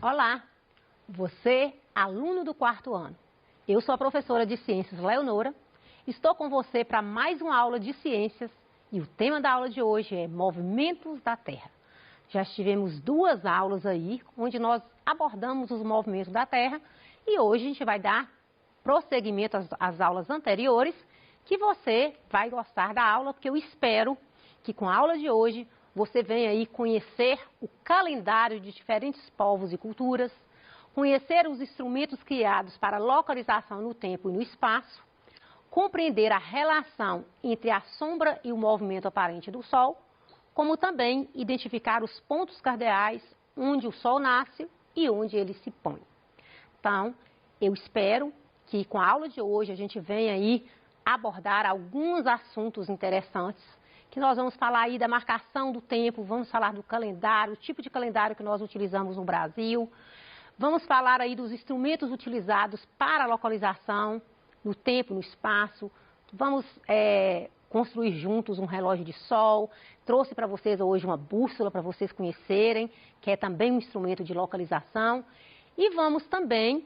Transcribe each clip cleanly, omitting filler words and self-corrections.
Olá, você, aluno do 4º ano. Eu sou a professora de Ciências Leonora. Estou com você para mais uma aula de ciências e o tema da aula de hoje é Movimentos da Terra. Já tivemos 2 aulas aí, onde nós abordamos os movimentos da Terra e hoje a gente vai dar prosseguimento às aulas anteriores, que você vai gostar da aula, porque eu espero que com a aula de hoje você venha aí conhecer o calendário de diferentes povos e culturas, conhecer os instrumentos criados para localização no tempo e no espaço, compreender a relação entre a sombra e o movimento aparente do Sol, como também identificar os pontos cardeais onde o Sol nasce e onde ele se põe. Então, eu espero que com a aula de hoje a gente venha aí abordar alguns assuntos interessantes, que nós vamos falar aí da marcação do tempo, vamos falar do calendário, o tipo de calendário que nós utilizamos no Brasil, vamos falar aí dos instrumentos utilizados para a localização no tempo, no espaço, vamos construir juntos um relógio de sol, trouxe para vocês hoje uma bússola para vocês conhecerem, que é também um instrumento de localização, e vamos também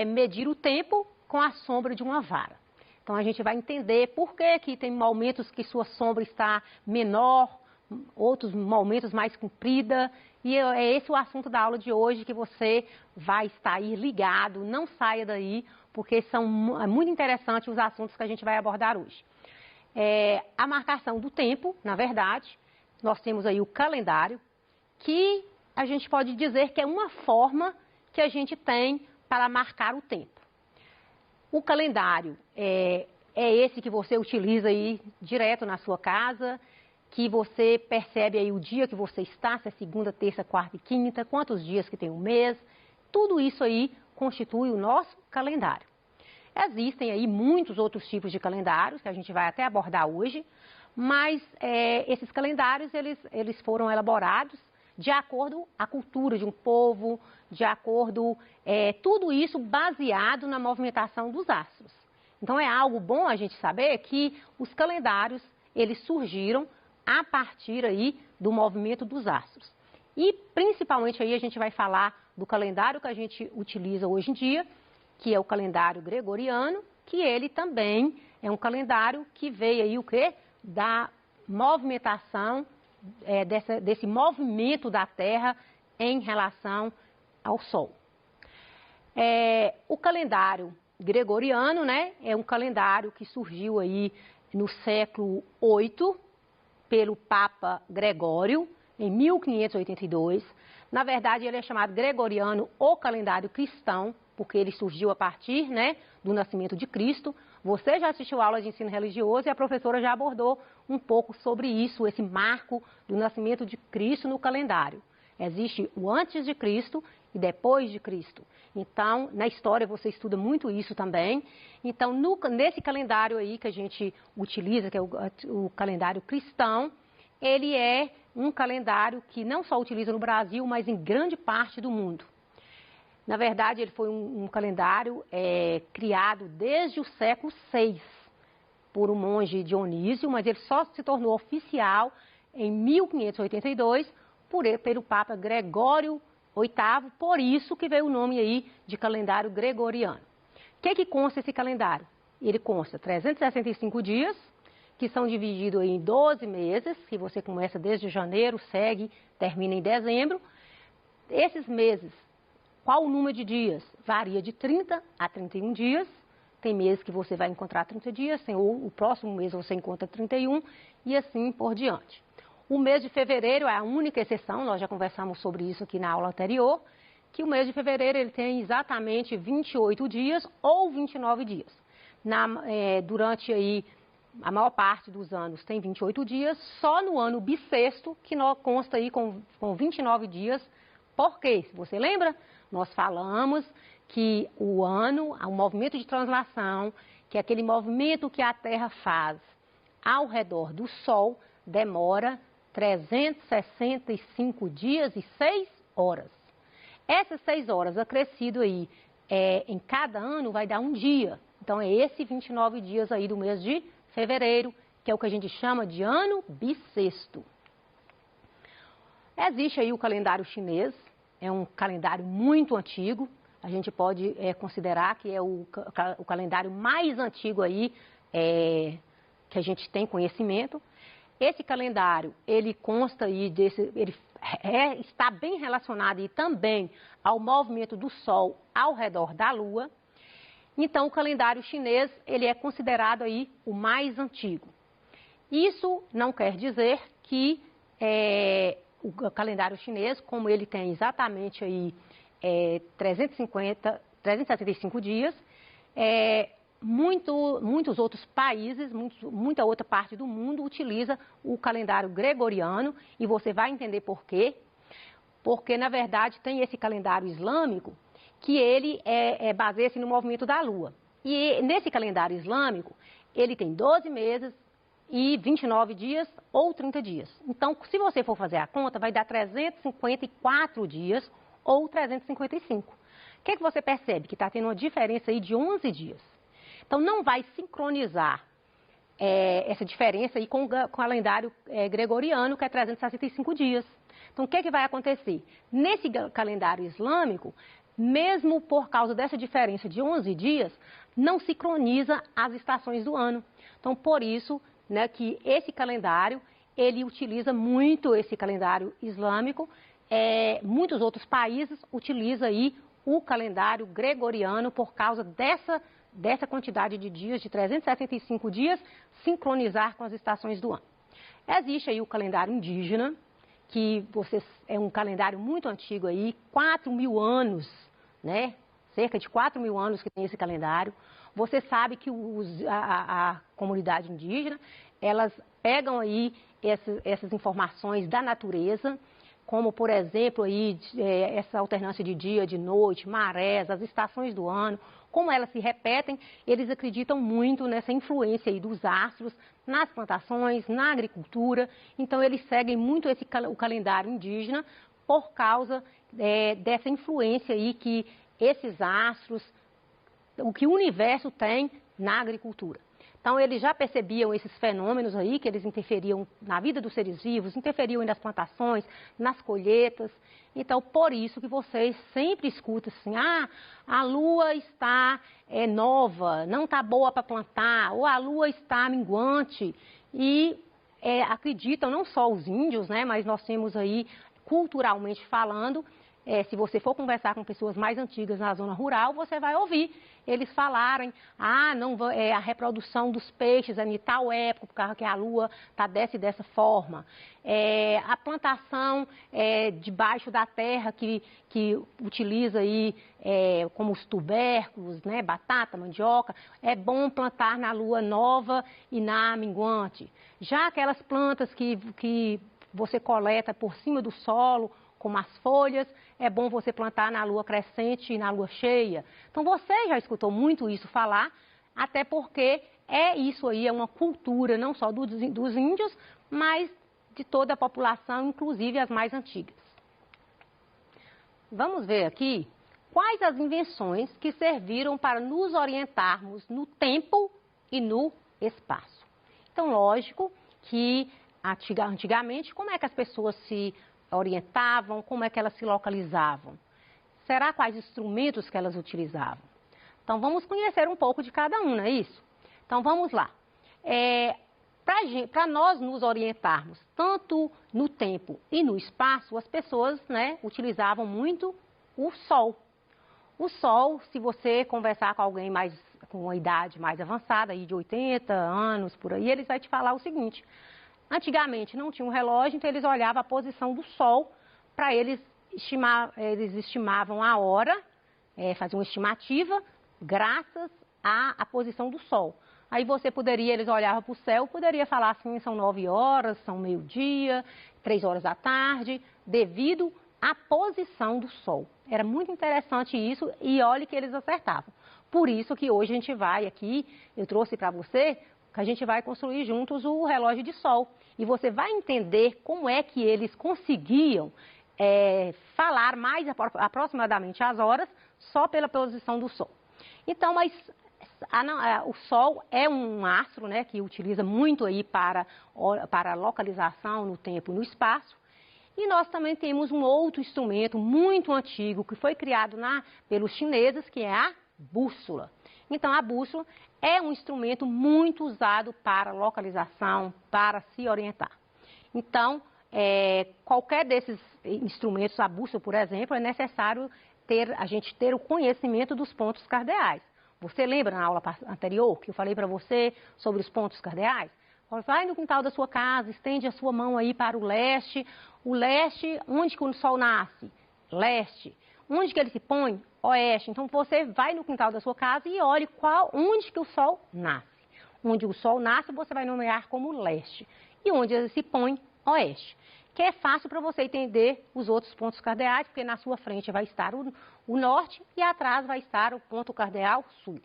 medir o tempo com a sombra de uma vara. Então a gente vai entender por que tem momentos que sua sombra está menor, outros momentos mais comprida, e é esse o assunto da aula de hoje que você vai estar aí ligado, não saia daí, porque são muito interessantes os assuntos que a gente vai abordar hoje. A marcação do tempo, na verdade, nós temos aí o calendário, que a gente pode dizer que é uma forma que a gente tem para marcar o tempo. O calendário é esse que você utiliza aí direto na sua casa, que você percebe aí o dia que você está, se é segunda, terça, quarta e quinta, quantos dias que tem um mês, tudo isso aí constitui o nosso calendário. Existem aí muitos outros tipos de calendários que a gente vai até abordar hoje, mas esses calendários eles foram elaborados de acordo com a cultura de um povo, de acordo, tudo isso baseado na movimentação dos astros. Então é algo bom a gente saber que os calendários, eles surgiram a partir aí do movimento dos astros. E principalmente aí a gente vai falar do calendário que a gente utiliza hoje em dia, que é o calendário gregoriano, que ele também é um calendário que veio aí o quê? Da movimentação, desse movimento da Terra em relação ao Sol. O calendário gregoriano, né, é um calendário que surgiu aí no século VIII pelo Papa Gregório, em 1582. Na verdade, ele é chamado gregoriano ou calendário cristão, porque ele surgiu a partir, né, do nascimento de Cristo. Você já assistiu aula de ensino religioso e a professora já abordou um pouco sobre isso, esse marco do nascimento de Cristo no calendário. Existe o antes de Cristo e depois de Cristo. Então, na história você estuda muito isso também. Então, nesse calendário aí que a gente utiliza, que é o calendário cristão, ele é um calendário que não só utiliza no Brasil, mas em grande parte do mundo. Na verdade, ele foi um calendário criado desde o século VI por um monge Dionísio, mas ele só se tornou oficial em 1582 pelo Papa Gregório VIII, por isso que veio o nome aí de calendário gregoriano. O que consta esse calendário? Ele consta 365 dias, que são divididos em 12 meses, que você começa desde janeiro, segue, termina em dezembro. Esses meses, qual o número de dias? Varia de 30 a 31 dias. Tem meses que você vai encontrar 30 dias, ou o próximo mês você encontra 31 e assim por diante. O mês de fevereiro é a única exceção, nós já conversamos sobre isso aqui na aula anterior, que o mês de fevereiro ele tem exatamente 28 dias ou 29 dias. Durante aí, a maior parte dos anos tem 28 dias, só no ano bissexto que consta aí com 29 dias. Por quê? Se você lembra, nós falamos que o movimento de translação, que é aquele movimento que a Terra faz ao redor do Sol, demora 365 dias e 6 horas. Essas 6 horas acrescido aí em cada ano vai dar um dia. Então é esse 29 dias aí do mês de fevereiro, que é o que a gente chama de ano bissexto. Existe aí o calendário chinês, é um calendário muito antigo. A gente pode considerar que é o calendário mais antigo aí que a gente tem conhecimento. Esse calendário, ele consta aí ele está bem relacionado aí também ao movimento do Sol ao redor da Lua. Então, o calendário chinês, ele é considerado aí o mais antigo. Isso não quer dizer que o calendário chinês, como ele tem exatamente aí 375 dias, muitos outros países, muita outra parte do mundo utiliza o calendário gregoriano, e você vai entender por quê. Porque, na verdade, tem esse calendário islâmico que ele baseia-se no movimento da Lua. E nesse calendário islâmico, ele tem 12 meses e 29 dias ou 30 dias. Então, se você for fazer a conta, vai dar 354 dias ou 355. O que você percebe? Que está tendo uma diferença aí de 11 dias. Então, não vai sincronizar essa diferença aí com o calendário gregoriano, que é 365 dias. Então, o que vai acontecer? Nesse calendário islâmico, mesmo por causa dessa diferença de 11 dias, não sincroniza as estações do ano. Então, por isso, né, que esse calendário, ele utiliza muito esse calendário islâmico. Muitos outros países utilizam aí o calendário gregoriano por causa dessa quantidade de dias, de 375 dias, sincronizar com as estações do ano. Existe aí o calendário indígena, que é um calendário muito antigo aí, 4.000 anos, né? Cerca de 4.000 anos que tem esse calendário. Você sabe que a comunidade indígena, elas pegam aí essas informações da natureza, como, por exemplo, aí, essa alternância de dia, de noite, marés, as estações do ano, como elas se repetem. Eles acreditam muito nessa influência aí dos astros nas plantações, na agricultura. Então, eles seguem muito o calendário indígena por causa dessa influência aí que esses astros, o que o universo tem na agricultura. Então, eles já percebiam esses fenômenos aí, que eles interferiam na vida dos seres vivos, interferiam nas plantações, nas colheitas. Então, por isso que vocês sempre escutam assim, a lua está nova, não está boa para plantar, ou a lua está minguante. E acreditam, não só os índios, né, mas nós temos aí, culturalmente falando, se você for conversar com pessoas mais antigas na zona rural, você vai ouvir eles falarem, a reprodução dos peixes é em tal época, por causa que a lua está dessa forma. A plantação debaixo da terra que utiliza aí como os tubérculos, né, batata, mandioca, é bom plantar na lua nova e na minguante. Já aquelas plantas que você coleta por cima do solo, como as folhas, é bom você plantar na lua crescente e na lua cheia. Então, você já escutou muito isso falar, até porque isso aí é uma cultura não só dos índios, mas de toda a população, inclusive as mais antigas. Vamos ver aqui quais as invenções que serviram para nos orientarmos no tempo e no espaço. Então, lógico que antigamente, como é que as pessoas se orientavam, como é que elas se localizavam? Será quais instrumentos que elas utilizavam? Então, vamos conhecer um pouco de cada um, não é isso? Então, vamos lá. Para nós nos orientarmos, tanto no tempo e no espaço, as pessoas, né, utilizavam muito o Sol. O Sol, se você conversar com alguém com uma idade mais avançada, aí de 80 anos, por aí, eles vão te falar o seguinte: antigamente não tinha um relógio, então eles olhavam a posição do Sol para eles estimavam a hora, faziam uma estimativa graças à posição do Sol. Aí eles olhavam para o céu, poderia falar assim, são 9 horas, são meio-dia, 3 horas da tarde, devido à posição do Sol. Era muito interessante isso e olhe que eles acertavam. Por isso que hoje a gente vai aqui, eu trouxe para você, que a gente vai construir juntos o relógio de Sol. E você vai entender como é que eles conseguiam falar mais aproximadamente as horas só pela posição do Sol. Então, mas o Sol é um astro, né, que utiliza muito aí para localização no tempo e no espaço. E nós também temos um outro instrumento muito antigo que foi criado pelos chineses, que é a bússola. Então, a bússola é um instrumento muito usado para localização, para se orientar. Então, qualquer desses instrumentos, a bússola, por exemplo, é necessário a gente ter o conhecimento dos pontos cardeais. Você lembra na aula anterior que eu falei para você sobre os pontos cardeais? Vai no quintal da sua casa, estende a sua mão aí para o leste. O leste, onde que o sol nasce? Leste. Onde que ele se põe? Oeste. Então, você vai no quintal da sua casa e olhe onde que o sol nasce. Onde o sol nasce, você vai nomear como leste. E onde ele se põe? Oeste. Que é fácil para você entender os outros pontos cardeais, porque na sua frente vai estar o norte e atrás vai estar o ponto cardeal sul.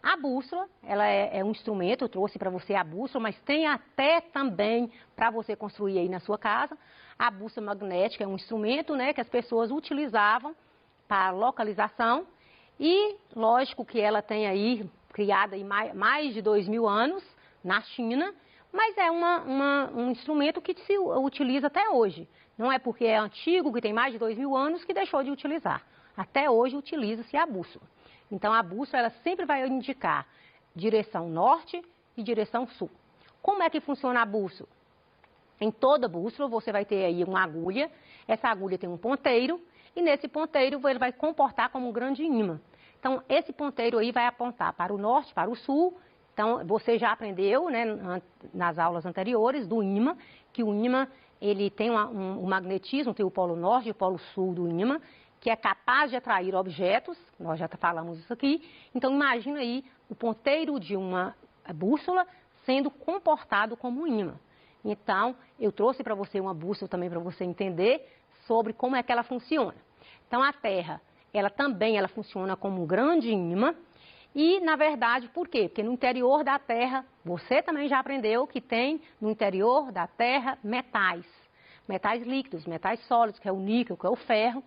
A bússola, ela é um instrumento, eu trouxe para você a bússola, mas tem até também para você construir aí na sua casa. A bússola magnética é um instrumento, né, que as pessoas utilizavam para localização e, lógico que ela tem aí, criada aí mais de 2000 anos na China, mas é um instrumento que se utiliza até hoje. Não é porque é antigo, que tem mais de 2000 anos, que deixou de utilizar. Até hoje utiliza-se a bússola. Então, a bússola ela sempre vai indicar direção norte e direção sul. Como é que funciona a bússola? Em toda bússola você vai ter aí uma agulha. Essa agulha tem um ponteiro e nesse ponteiro ele vai comportar como um grande ímã. Então, esse ponteiro aí vai apontar para o norte, para o sul. Então, você já aprendeu, né, nas aulas anteriores do ímã, que o ímã ele tem um magnetismo, tem o polo norte e o polo sul do ímã, que é capaz de atrair objetos, nós já falamos isso aqui. Então, imagina aí o ponteiro de uma bússola sendo comportado como um ímã. Então, eu trouxe para você uma bússola também para você entender sobre como é que ela funciona. Então, a Terra, ela funciona como um grande ímã. E, na verdade, por quê? Porque no interior da Terra, você também já aprendeu que tem no interior da Terra metais. Metais líquidos, metais sólidos, que é o níquel, que é o ferro.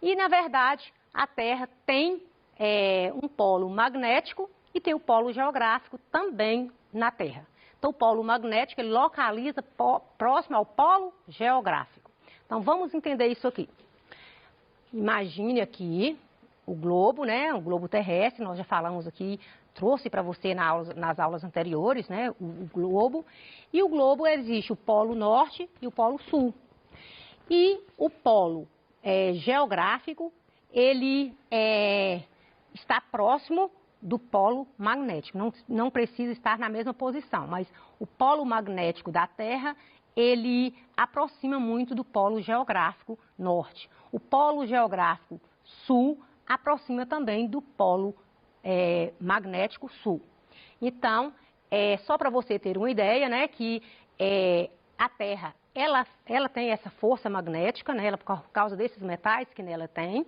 E, na verdade, a Terra tem um polo magnético e tem o polo geográfico também na Terra. Então, o polo magnético ele localiza próximo ao polo geográfico. Então, vamos entender isso aqui. Imagine aqui o globo, né? O globo terrestre, nós já falamos aqui, trouxe para você nas aulas anteriores, né? O globo. E o globo existe o polo norte e o polo sul. E o polo geográfico, ele está próximo do polo magnético, não precisa estar na mesma posição, mas o polo magnético da Terra, ele aproxima muito do polo geográfico norte. O polo geográfico sul aproxima também do polo magnético sul. Então, só para você ter uma ideia, né, que a Terra ela tem essa força magnética, né, por causa desses metais que nela tem.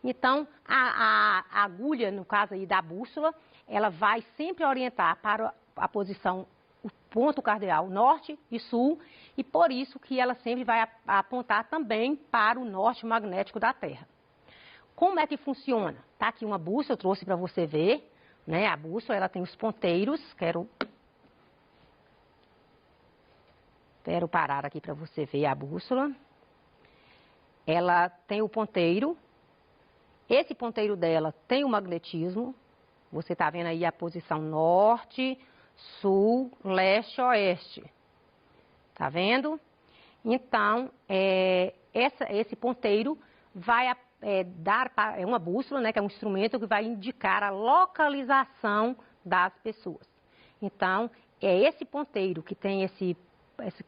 Então, a agulha, no caso aí da bússola, ela vai sempre orientar para a posição, o ponto cardeal norte e sul, e por isso que ela sempre vai apontar também para o norte magnético da Terra. Como é que funciona? Tá aqui uma bússola, eu trouxe para você ver, né? A bússola, ela tem os ponteiros, quero parar aqui para você ver a bússola. Ela tem o ponteiro. Esse ponteiro dela tem o magnetismo. Você está vendo aí a posição norte, sul, leste, oeste. Tá vendo? Então, esse ponteiro vai dar uma bússola, né, que é um instrumento que vai indicar a localização das pessoas. Então, é esse ponteiro que tem esse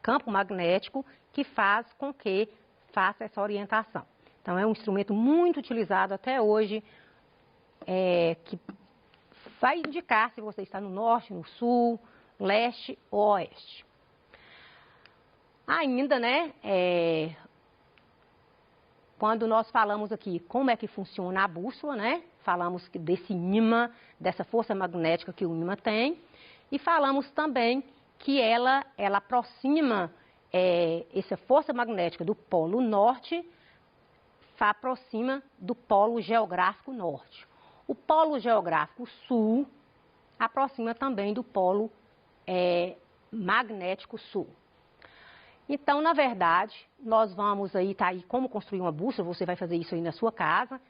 campo magnético que faz com que faça essa orientação. Então, é um instrumento muito utilizado até hoje, que vai indicar se você está no norte, no sul, leste ou oeste. Ainda, né, quando nós falamos aqui como é que funciona a bússola, né, falamos desse ímã, dessa força magnética que o ímã tem, e falamos também que ela aproxima essa força magnética do polo norte, aproxima do polo geográfico norte. O polo geográfico sul aproxima também do polo magnético sul. Então, na verdade, nós vamos aí, tá aí como construir uma bússola, você vai fazer isso aí na sua casa.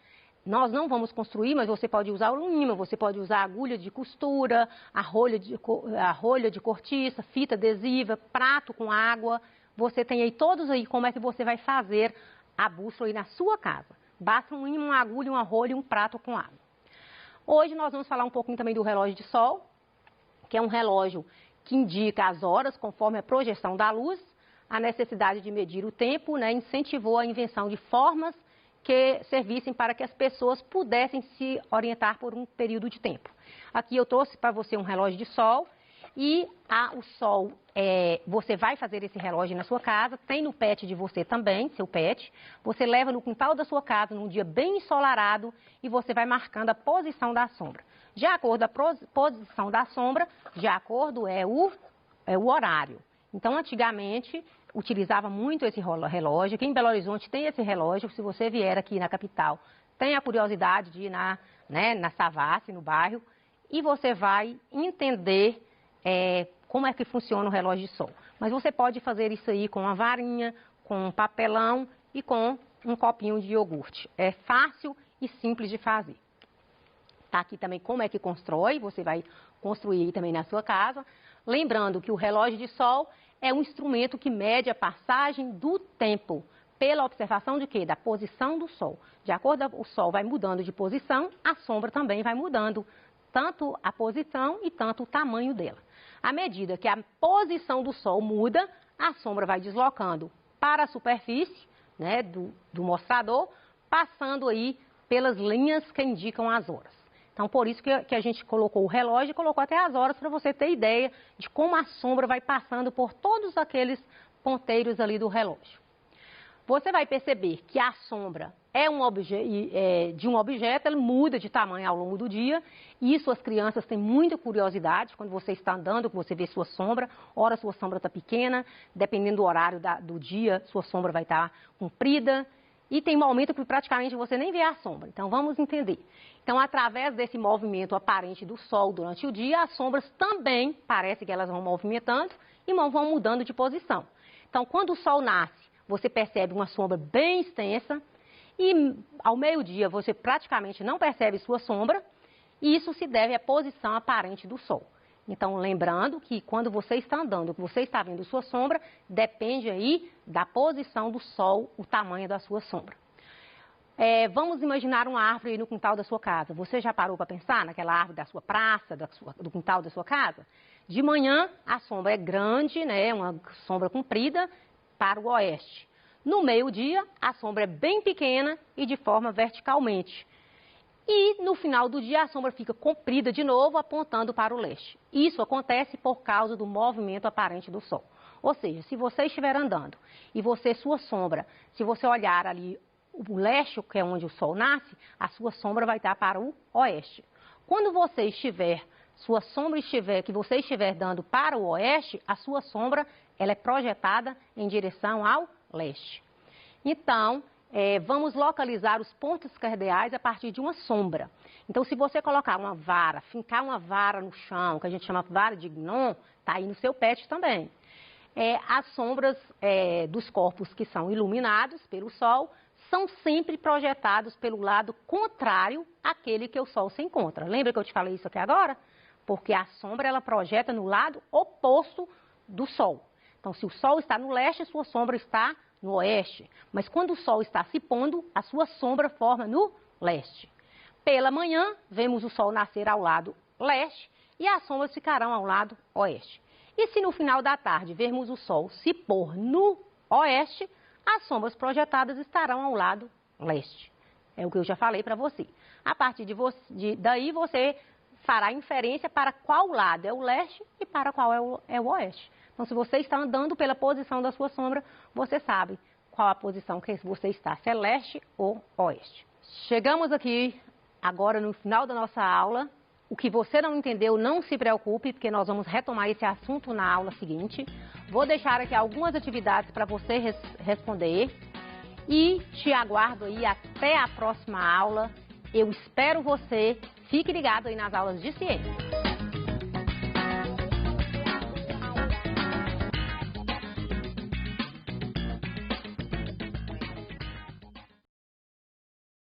Nós não vamos construir, mas você pode usar o imã, você pode usar agulha de costura, a rolha de cortiça, fita adesiva, prato com água. Você tem aí todos aí como é que você vai fazer a bússola aí na sua casa. Basta um imã, uma agulha, uma rolha e um prato com água. Hoje nós vamos falar um pouquinho também do relógio de sol, que é um relógio que indica as horas conforme a projeção da luz. A necessidade de medir o tempo, né, incentivou a invenção de formas que servissem para que as pessoas pudessem se orientar por um período de tempo. Aqui eu trouxe para você um relógio de sol e o sol, você vai fazer esse relógio na sua casa, tem no pet de você também, seu pet. Você leva no quintal da sua casa num dia bem ensolarado e você vai marcando a posição da sombra. De acordo com a posição da sombra, de acordo é o horário. Então, antigamente, utilizava muito esse relógio. Aqui em Belo Horizonte tem esse relógio. Se você vier aqui na capital, tenha a curiosidade de ir na Savassi, no bairro, e você vai entender como é que funciona o relógio de sol. Mas você pode fazer isso aí com uma varinha, com um papelão e com um copinho de iogurte. É fácil e simples de fazer. Tá aqui também como é que constrói, você vai construir também na sua casa. Lembrando que o relógio de sol é um instrumento que mede a passagem do tempo pela observação de quê? Da posição do sol. De acordo com o sol vai mudando de posição, a sombra também vai mudando, tanto a posição e tanto o tamanho dela. À medida que a posição do sol muda, a sombra vai deslocando para a superfície, né, do mostrador, passando aí pelas linhas que indicam as horas. Então, por isso que a gente colocou o relógio e colocou até as horas para você ter ideia de como a sombra vai passando por todos aqueles ponteiros ali do relógio. Você vai perceber que a sombra de um objeto, ele muda de tamanho ao longo do dia. Isso as crianças têm muita curiosidade quando você está andando, que você vê sua sombra. Ora, sua sombra está pequena, dependendo do horário do dia, sua sombra vai estar comprida. E tem momento que praticamente você nem vê a sombra. Então, vamos entender. Então, através desse movimento aparente do sol durante o dia, as sombras também, parece que elas vão movimentando e vão mudando de posição. Então, quando o sol nasce, você percebe uma sombra bem extensa e ao meio-dia você praticamente não percebe sua sombra e isso se deve à posição aparente do sol. Então, lembrando que quando você está andando, que você está vendo sua sombra, depende aí da posição do sol, o tamanho da sua sombra. Vamos imaginar uma árvore aí no quintal da sua casa. Você já parou para pensar naquela árvore da sua praça, do quintal da sua casa? De manhã, a sombra é grande, né, uma sombra comprida para o oeste. No meio-dia, a sombra é bem pequena e de forma verticalmente. E no final do dia, a sombra fica comprida de novo, apontando para o leste. Isso acontece por causa do movimento aparente do sol. Ou seja, se você estiver andando e sua sombra, se você olhar ali o leste, que é onde o sol nasce, a sua sombra vai estar para o oeste. Quando você sua sombra que você estiver dando para o oeste, a sua sombra ela é projetada em direção ao leste. Então, vamos localizar os pontos cardeais a partir de uma sombra. Então, se você colocar uma vara, fincar uma vara no chão, que a gente chama vara de gnon, está aí no seu pet também. As sombras dos corpos que são iluminados pelo sol são sempre projetados pelo lado contrário àquele que o sol se encontra. Lembra que eu te falei isso aqui agora? Porque a sombra ela projeta no lado oposto do sol. Então, se o sol está no leste, sua sombra está no oeste. Mas quando o sol está se pondo, a sua sombra forma no leste. Pela manhã, vemos o sol nascer ao lado leste e as sombras ficarão ao lado oeste. E se no final da tarde vermos o sol se pôr no oeste, as sombras projetadas estarão ao lado leste. É o que eu já falei para você. A partir daí você fará inferência para qual lado é o leste e para qual é o oeste. Então, se você está andando pela posição da sua sombra, você sabe qual a posição que você está, se é leste ou oeste. Chegamos aqui agora no final da nossa aula. O que você não entendeu, não se preocupe, porque nós vamos retomar esse assunto na aula seguinte. Vou deixar aqui algumas atividades para você responder e te aguardo aí até a próxima aula. Eu espero você. Fique ligado aí nas aulas de ciência.